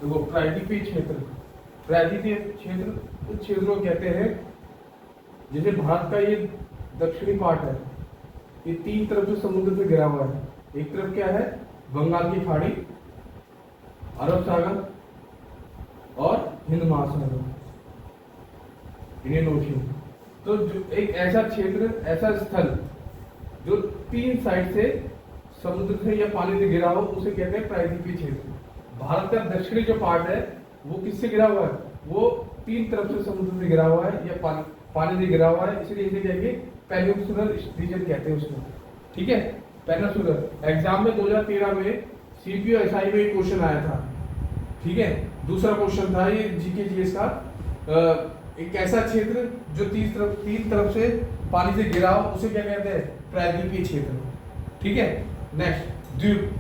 देखो प्रायद्वीपीय क्षेत्र, प्रायद्वीपीय क्षेत्र उस क्षेत्र को कहते हैं जैसे भारत का ये दक्षिणी पार्ट है, ये तीन तरफ से समुद्र से घिरा हुआ है। एक तरफ क्या है, बंगाल की खाड़ी, अरब सागर और हिंद महासागर, इंडियन ओशन। तो जो एक ऐसा क्षेत्र, ऐसा स्थल जो तीन साइड से समुद्र से या पानी से घिरा हो, उसे कहते हैं प्रायद्वीपीय क्षेत्र। भारत का दक्षिणी जो पार्ट है वो किससे घिरा हुआ है, वो तीन तरफ से समुद्र से घिरा हुआ है या पानी से घिरा हुआ है, इसलिए इसे कहेंगे पेनिनसुलर रीजन कहते हैं उसको। ठीक है, पेनिनसुलर। एग्जाम में 2013 में सीपीओ एसआई में एक क्वेश्चन आया था। ठीक है, दूसरा क्वेश्चन था ये जीके जीएस का, एक ऐसा क्षेत्र जो तीन तरफ से पानी से घिरा हो, उसे क्या कहते हैं, प्रायद्वीपीय क्षेत्र। ठीक है, नेक्स्ट द्वीप।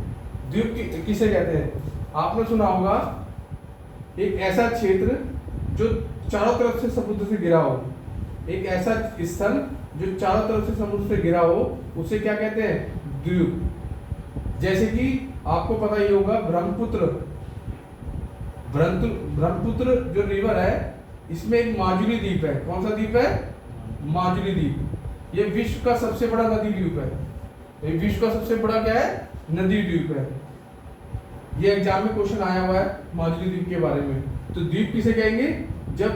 द्वीप किसे कहते हैं, आपने सुना होगा एक ऐसा क्षेत्र जो चारों तरफ से समुद्र से घिरा हो, एक ऐसा स्थल जो चारों तरफ से समुद्र से घिरा हो, उसे क्या कहते हैं, द्वीप। जैसे कि आपको पता ही होगा ब्रह्मपुत्र जो रिवर है, इसमें एक माजुली द्वीप है। कौन सा द्वीप है, माजुली द्वीप। ये विश्व का सबसे बड़ा नदी द्वीप है। ये विश्व का सबसे बड़ा क्या है, नदी द्वीप है। ये एग्जाम में क्वेश्चन आया हुआ है माजुली द्वीप के बारे में। तो द्वीप किसे कहेंगे, जब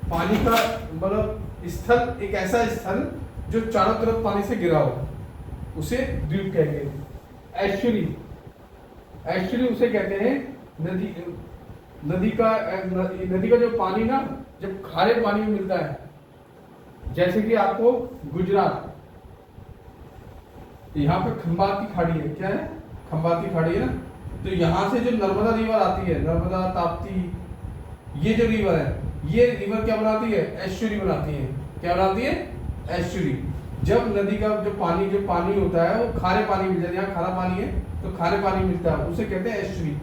पानी का मतलब स्थल, एक ऐसा स्थल जो चारों तरफ पानी से घिरा हो, उसे द्वीप कहेंगे। एस्चुअली उसे कहते हैं नदी का जो पानी ना, जब खारे पानी में मिलता है, जैसे कि आपको गुजरात, यहाँ पे खंबात की खाड़ी है, क्या है, खंबात की खाड़ी है ना, तो यहाँ से जो नर्मदा रिवर आती है, नर्मदा ताप्ती, ये जो रिवर है, ये रिवर क्या बनाती है, एस्चुरी बनाती है। क्या बनाती है, एस्चुरी। जब नदी का जो पानी होता है वो खारे पानी मिल जाता है, यहाँ खारा पानी है तो खारे पानी मिलता है, उसे कहते हैं एस्चुरी।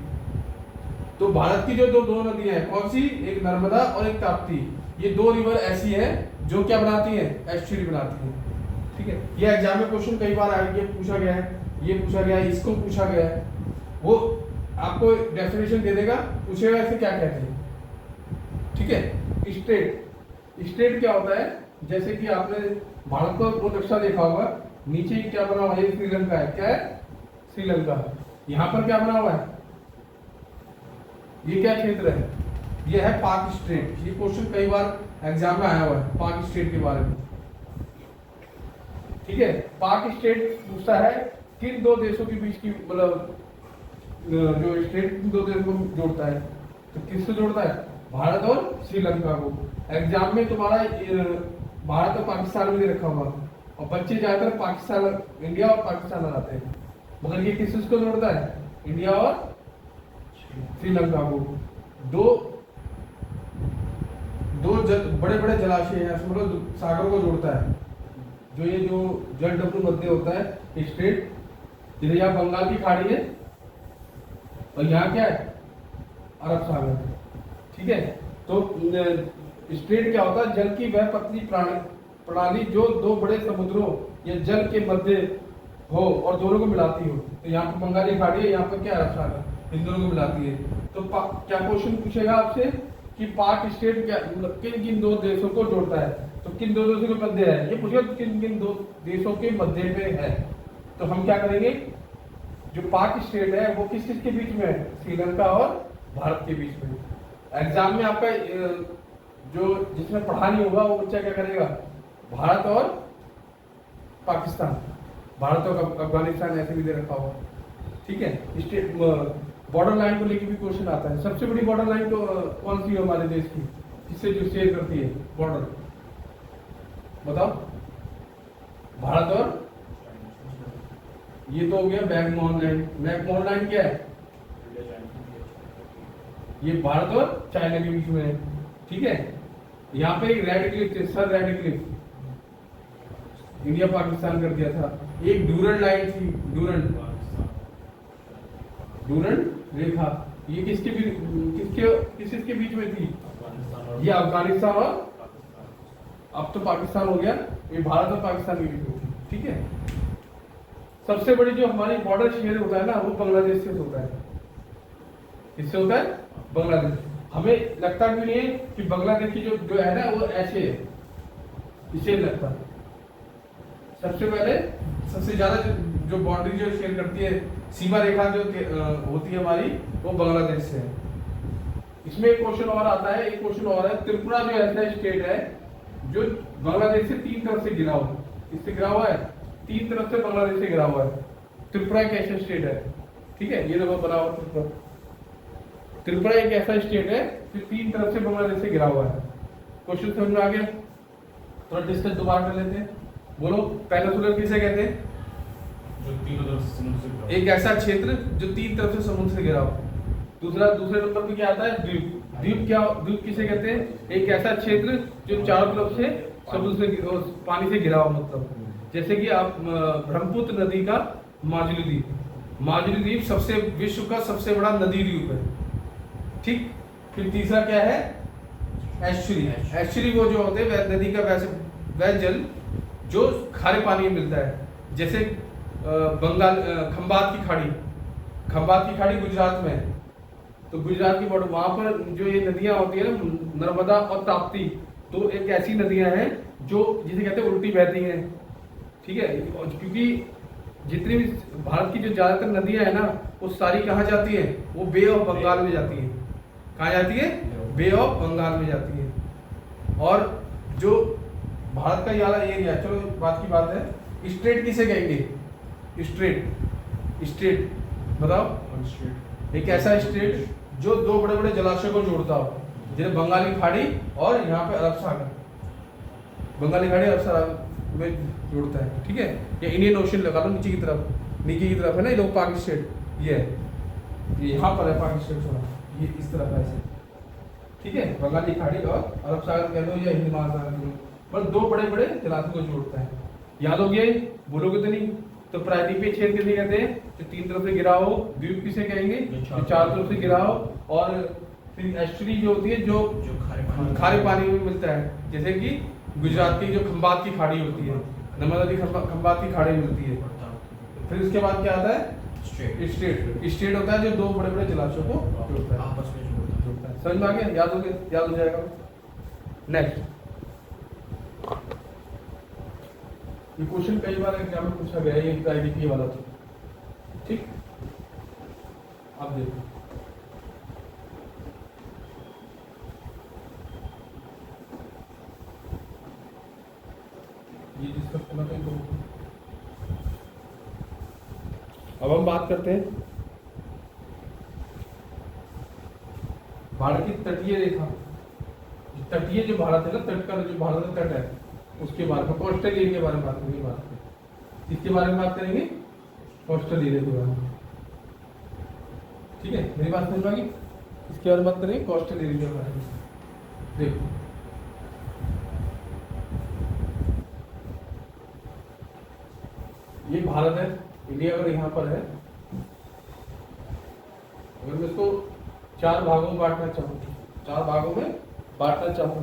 तो भारत की जो दो नदियां हैं, कौन सी, एक नर्मदा और एक ताप्ती, ये दो रिवर ऐसी है जो क्या बनाती है, एस्चुरी बनाती है। ठीक है, ये एग्जाम में क्वेश्चन कई बार आया, ये पूछा गया है, ये पूछा गया है, इसको पूछा गया है। वो आपको डेफिनेशन दे देगा, पूछेगा इसे क्या कहते हैं। ठीक है, स्टेट क्या होता है, जैसे कि आपने भारत का वो नक्शा देखा होगा, नीचे ही क्या बना हुआ है, श्रीलंका है, क्या है, श्रीलंका। यहाँ पर क्या बना हुआ है, ये क्या क्षेत्र है, ये है पाक स्टेट। ये क्वेश्चन कई बार एग्जाम में आया हुआ है पाक स्टेट के बारे में। ठीक है, पाक स्टेट पूछता है किन दो देशों के बीच की, मतलब जो स्टेट दो देशों को जोड़ता है, तो किससे जोड़ता है, भारत और श्रीलंका को। एग्जाम में तुम्हारा भारत और पाकिस्तान में रखा हुआ, और बच्चे ज्यादातर पाकिस्तान, इंडिया और पाकिस्तान लगाते हैं, मगर ये किसको जोड़ता है, इंडिया और श्रीलंका को। दो बड़े बड़े जलाशय हैं, मतलब सागर को जोड़ता है, जो ये जो जल डब्ल्यू मध्य होता है स्टेट, जैसे यहाँ बंगाल की खाड़ी है और यहाँ क्या है, अरब सागर। ठीक है, तो स्टेट क्या होता है, जल की वह पतली प्रणाली जो दो बड़े समुद्रों या जल के मध्य हो और दोनों को मिलाती हो। तो यहाँ पर बंगाली खाड़ी है, यहाँ पर क्या, अरब सागर, इन दोनों को मिलाती है। तो क्या क्वेश्चन पूछेगा आपसे कि पाक स्टेट क्या, किन किन दो देशों को जोड़ता है, तो किन दो देशों के मध्य है, ये पूछेगा किन किन दो देशों के मध्य में है। तो हम क्या करेंगे, जो पाक स्टेट है वो किस किस के बीच में है, श्रीलंका और भारत के बीच में। एग्जाम में आपका जो जिसमें पढ़ा नहीं होगा वो बच्चा क्या करेगा, भारत और पाकिस्तान, भारत और अफगानिस्तान ऐसे भी दे रखा होगा। ठीक है, स्टेट बॉर्डर लाइन को लेकर भी क्वेश्चन आता है। सबसे बड़ी बॉर्डर लाइन तो कौन सी है हमारे देश की, किससे जो शेयर करती है बॉर्डर, बताओ, भारत और, ये तो हो गया मैकमोहन लाइन। मैकमोहन लाइन क्या है, ये भारत और चाइना के बीच में है। ठीक है, यहाँ पे एक रेड क्लिफ थे, sir red Cliff, India Pakistan कर दिया था। एक डूरंड लाइन थी, डूरंड रेखा, ये किसके बीच में थी, ये अफगानिस्तान और, अब तो पाकिस्तान हो गया, ये भारत और पाकिस्तान के बीच में थी। ठीक है, सबसे बड़ी जो हमारी बॉर्डर शेयर होता है ना, वो बांग्लादेश से होता है। इससे होता है बांग्लादेश। हमें लगता भी नहीं है कि बांग्लादेश की जो जो है ना वो ऐसे है, इसे लगता है। सबसे पहले सबसे ज्यादा जो बाउंड्री जो शेयर करती है, सीमा रेखा जो होती है हमारी, वो बांग्लादेश से है। इसमें एक क्वेश्चन और आता है, एक क्वेश्चन और है, त्रिपुरा जो ऐसा स्टेट है जो बांग्लादेश से 3 तरफ से घिरा हुआ है। इससे घिरा हुआ है, 3 तरफ से बांग्लादेश से घिरा हुआ है। त्रिपुरा एक ऐसा स्टेट है, ठीक है, ये देखो बना हुआ त्रिपुरा। त्रिपुरा एक ऐसा स्टेट है जो 3 तरफ से बांग्लादेश से घिरा हुआ है। क्वेश्चन समझ में आ गया? थोड़ा डिस्कस दोबारा कर लेते हैं। बोलो, पेनिनसुलर किसे कहते हैं? जो तीनों तरफ से समुद्र से घिरा हो। एक ऐसा क्षेत्र जो 3 तरफ से समुद्र से घिरा हो। दूसरे नंबर पे क्या आता है? द्वीप। द्वीप किसे कहते हैं? एक ऐसा क्षेत्र जो चारों तरफ से समुद्र से पानी से घिरा हो, मतलब जैसे कि आप ब्रह्मपुत्र नदी का माजुली द्वीप। माजुली द्वीप सबसे विश्व का सबसे बड़ा नदी द्वीप है, ठीक। फिर तीसरा क्या है? एस्चुरी। एस्चुरी वो जो होते हैं नदी का वह जल जो खारे पानी में मिलता है, जैसे बंगाल खंबात की खाड़ी गुजरात में है। तो गुजरात की बॉर्डर वहां पर जो ये नदियां होती है ना, नर्मदा और ताप्ती, तो एक ऐसी नदियां हैं जो जिसे कहते हैं उल्टी बहती हैं, ठीक है। क्योंकि जितनी भी भारत की जो ज्यादातर नदियां है ना, वो सारी कहाँ जाती है? वो बे ऑफ बंगाल में जाती है। कहाँ जाती है? बे ऑफ बंगाल में जाती है। और जो भारत का ये वाला एरिया, चलो बात की बात है, स्ट्रेट किसे कहेंगे? स्ट्रेट बताओ। एक ऐसा स्ट्रेट जो 2 बड़े बड़े जलाशय को जोड़ता हो, जैसे बंगाली खाड़ी और यहाँ पे अरब सागर। बंगाली खाड़ी अरब सागर में जोड़ता है, ठीक है। या इंडियन ओशन लगा लो, नीचे की तरफ है ना, ये लोग पाकिस्तान, ये है, ये यहाँ पर है पाकिस्तान, थोड़ा ये इस तरफ है ऐसे, ठीक है। बंगाली खाड़ी और अरब सागर कह लो या हिंद महासागर कह लो, पर 2 बड़े बड़े जलाशय को जोड़ता है। याद हो गया? बोलोगे तो नहीं? तो प्रायद्वीपीय क्षेत्र किसे कहते हैं? जो 3 तरफ से घिरा हो। द्वीप किसे कहेंगे? जो 4 तरफ से घिरा हो। और फिर एस्चुरी जो होती है जो खारे पानी में मिलता है, जैसे कि गुजरात की जो खंबात की खाड़ी होती है, नर्मदा नदी खंबात की खाड़ी मिलती है। फिर उसके बाद क्या आता है? स्टेट होता है जो 2 बड़े बड़े जलाशयों को जोड़ता है, आपस में जोड़ता है। समझ में आ गया? याद हो जाएगा। नेक्स्ट, ये क्वेश्चन कई बार एग्जाम में पूछा गया है, ये प्रायद्वीपीय वाला तो, ठीक। आप देखो, ये डिस्कस करना कहीं तो। अब हम बात करते हैं भारत की तटीय रेखा। तटीय जो भारत है ना, तट का जो भारत का तट है, उसके बारे में, कोस्टल एरिया के बारे में बात करेंगे। इसके बारे में बात करेंगे, कोस्टल एरिया के बारे में, ठीक है। मेरी बात समझ में आ गई? इसके बारे में बात करेंगे, कोस्टल एरिया के बारे में। देखो, ये भारत है, इंडिया अगर यहाँ पर है, अगर मैं इसको 4 भागों में बांटना चाहूँ, 4 भागों में बांटना चाहूँ,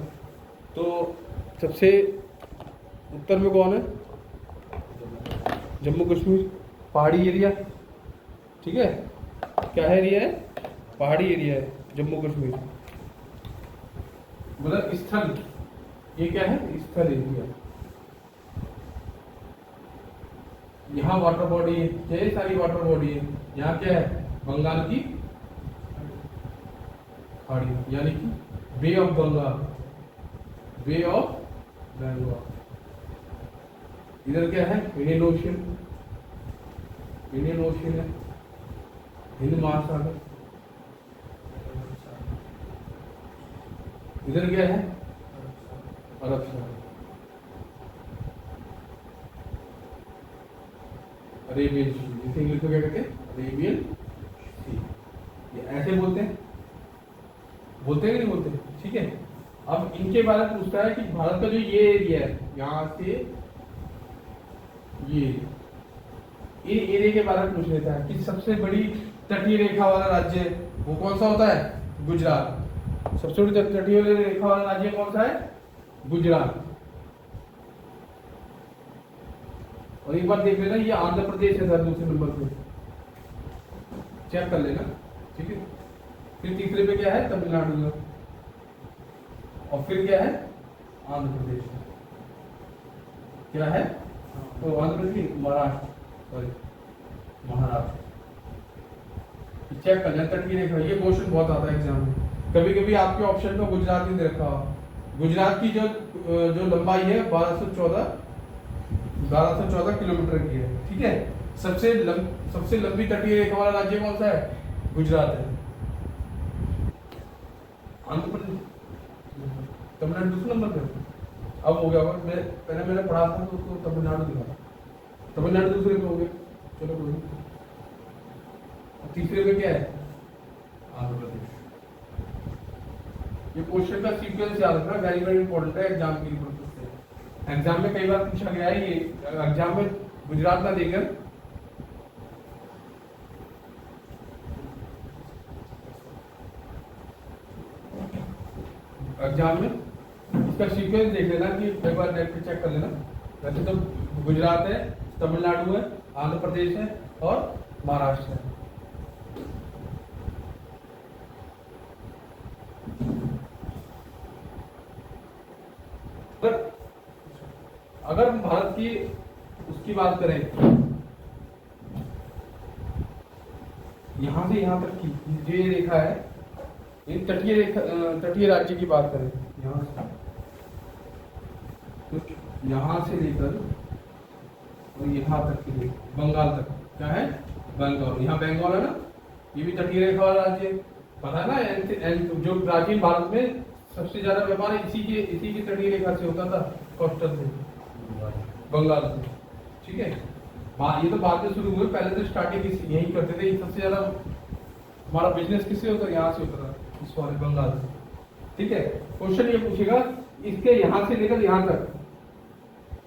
तो सबसे उत्तर में कौन है? जम्मू कश्मीर, पहाड़ी एरिया, ठीक है। क्या है एरिया है? पहाड़ी एरिया है जम्मू कश्मीर, मतलब स्थल, ये क्या है? स्थल एरिया। यहाँ वाटर बॉडी है, ढेर सारी वाटर बॉडी है। यहाँ क्या है? बंगाल की खाड़ी, यानी कि bay of Bengal, bay of Bengal. इधर क्या है? इंडियन ओशन है, हिंद महासागर। इधर क्या है? अरब सागर, अरेबियन सी, जिसे इंग्लिश में क्या कहते हैं? अरेबियन सी। ये ऐसे बोलते हैं कि नहीं बोलते? ठीक है। अब इनके बारे में पूछता है कि भारत का जो ये एरिया है, यहाँ से ये एरिया के बारे में पूछ लेता है कि सबसे बड़ी तटीय रेखा वाला राज्य वो कौन सा होता है? गुजरात। सबसे बड़ी तटीय रेखा वाला राज्य कौन सा है? गुजरात। और एक बार देख लेना, ये आंध्र प्रदेश है सर, दूसरे नंबर पे चेक कर लेना, ठीक है। फिर तीसरे पे क्या है, तमिलनाडु है, और फिर क्या है, आंध्र प्रदेश है। क्या है, तो आंध्र प्रदेश नहीं, महाराष्ट्र, सॉरी महाराष्ट्र। चेक कर लें तट की रेखा, ये क्वेश्चन बहुत आता है एग्जाम में। कभी कभी आपके ऑप्शन में गुजरात ही दे रखा हो। गुजरात की जो लंबाई है 1214 किलोमीटर की है, ठीक है। सबसे लंबी तटीय रेखा वाला राज्य कौन सा है, गुजरात है। आंध्र प्रदेश, तमिलनाडु दूसरे नंबर पे, अब हो गया होगा। पहले मैंने पढ़ा था तो उसको तमिलनाडु दिखा, तमिलनाडु दूसरे पे हो गया, चलो कोई नहीं। तीसरे पे क्या है, आंध्र प्रदेश। ये क्वेश्चन का सीक्वेंस याद रखना, वेरी वेरी इंपॉर्टेंट है एग्जाम के पर्पस से। एग्जाम में कई बार पूछा गया है, ये एग्जाम में गुजरात ना देकर एग्जाम में इसका सीक्वेंस देख लेना कि एक बार नेट पे चेक कर लेना। वैसे तो गुजरात है, तमिलनाडु है, आंध्र प्रदेश है और महाराष्ट्र है। अगर हम भारत की उसकी बात करें, यहां से यहां तक की जो ये रेखा है, इन तटीय राज्य की बात करें, यहां से तो यहां से लेकर और यहां तक की बंगाल तक, क्या है, बंगाल। यहाँ बंगाल है ना, ये भी तटीय रेखा वाला राज्य है। पता है ना, जो प्राचीन भारत में सबसे ज्यादा व्यापार इसी की तटीय रेखा से होता था, कोस्टल से, बंगाल से, ठीक है। ये तो बाद में शुरू हुए, पहले तो स्टार्टिंग यही करते थे। सबसे ज्यादा हमारा बिजनेस किससे होता है, यहाँ से होता था, इस वाले बंगाल से, ठीक है। क्वेश्चन ये पूछेगा इसके यहाँ से लेकर यहाँ तक,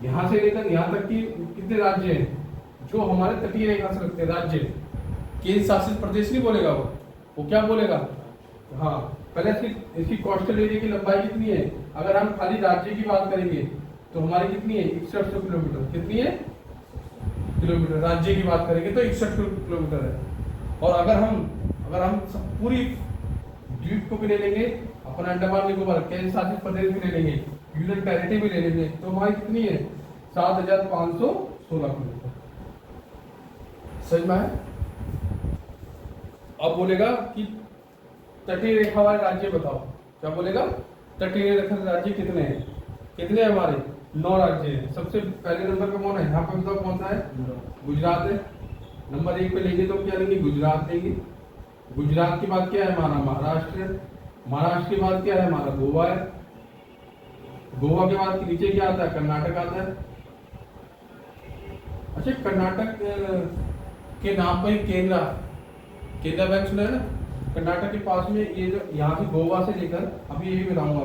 यहाँ से लेकर यहाँ तक की कितने राज्य हैं जो हमारे तटीय रेखा से लगते हैं, राज्य। केंद्र शासित प्रदेश नहीं बोलेगा वो क्या बोलेगा, हाँ। पहले इसकी कोस्टल एरिया की लंबाई कितनी है, अगर हम खाली राज्य की बात करेंगे तो हमारी कितनी है, 6100 किलोमीटर। कितनी है, किलोमीटर। राज्य की बात करेंगे तो 61 किलोमीटर है। और अगर हम पूरी द्वीप को भी ले लेंगे, अपन अंडमान निकोबार केंद्र शासित प्रदेश भी ले लेंगे, यूनियन टेरिटरी भी ले लेंगे, तो हमारी कितनी है, 7516 किलोमीटर। समझ में है। अब बोलेगा कि तटीय रेखा वाले राज्य बताओ, क्या बोलेगा, तटीय रेखा राज्य कितने हैं, कितने हमारे 9 राज्य हैं। सबसे पहले नंबर पे कौन है, यहाँ पे बताओ कौन सा है, गुजरात है। नंबर 1 पे लेंगे तो क्या लेंगे, गुजरात लेंगे। गुजरात के बाद क्या है हमारा, महाराष्ट्र है। महाराष्ट्र के बाद क्या है हमारा, गोवा है। गोवा के बाद नीचे क्या आता है, कर्नाटक आता है। अच्छा, कर्नाटक के नाम पर केनरा बैंक सुना है ना, कर्नाटक के पास में ये जो यहाँ से गोवा से लेकर, अभी ये भी बताऊंगा,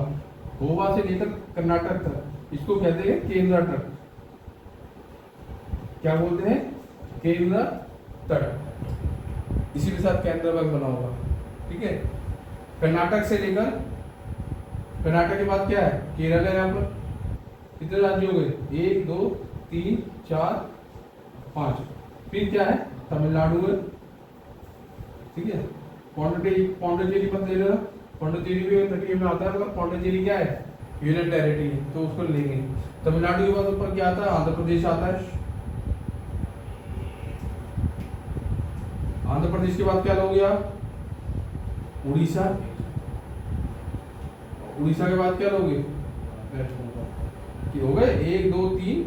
गोवा से लेकर कर्नाटक तक, इसको कहते हैं केंद्र तट। क्या बोलते हैं, केंद्र तट। इसी के साथ केंद्र बैंक बना होगा, ठीक है। कर्नाटक से लेकर, कर्नाटक के बाद क्या है, केरल है। यहाँ पर कितने राज्य हो गए, 1 2 3 4 5। फिर क्या है, तमिलनाडु है, ठीक है। पौंडीचेरी मत ले लेना, पौंडीचेरी भी तटीय में आता है, मगर पौंडीचेरी क्या है, यूनियन टेरिटरी है, तो उसको लेंगे। तमिलनाडु के बाद ऊपर क्या आता है, आंध्र प्रदेश आता है। आंध्र प्रदेश के बाद क्या हो गया, उड़ीसा। उड़ीसा के बाद क्या लोगे, हो गए 1 2 3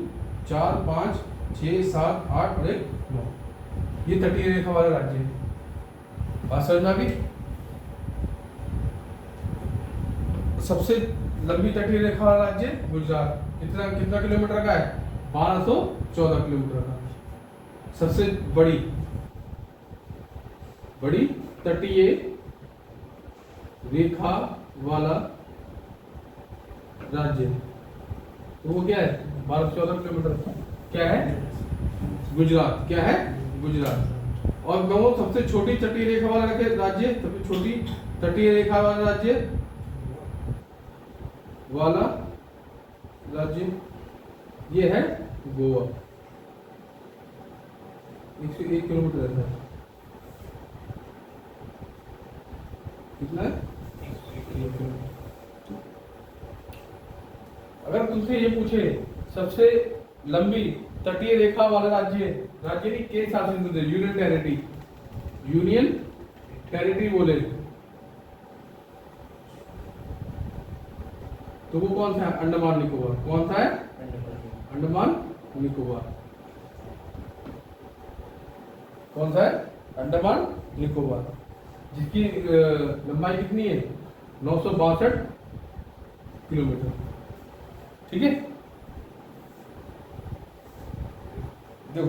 4 5 6 7 8 और 1 9। ये तटीय रेखा वाले राज्य है। बात समझ में आ गई। सबसे लंबी तटीय रेखा वाला राज्य गुजरात, कितना किलोमीटर का है, 1214 किलोमीटर का। सबसे बड़ी तटीय रेखा वाला राज्य, तो वो क्या है, 1214 किलोमीटर। क्या है, गुजरात। क्या है, गुजरात। और कहो सबसे छोटी तटीय रेखा वाला राज्य, सबसे छोटी तटीय रेखा वाला राज्य ये है गोवा, 101 किलोमीटर है। कितना है? 1 किलोमीटर। अगर तुमसे ये पूछे सबसे लंबी तटीय रेखा वाला राज्य नहीं केंद्र शासित प्रदेश यूनियन टेरिटरी बोले तो वो कौन सा है? अंडमान निकोबार। कौन सा है? अंडमान निकोबार। कौन सा है? अंडमान निकोबार, जिसकी लंबाई कितनी है? 962 किलोमीटर। ठीक है, देखो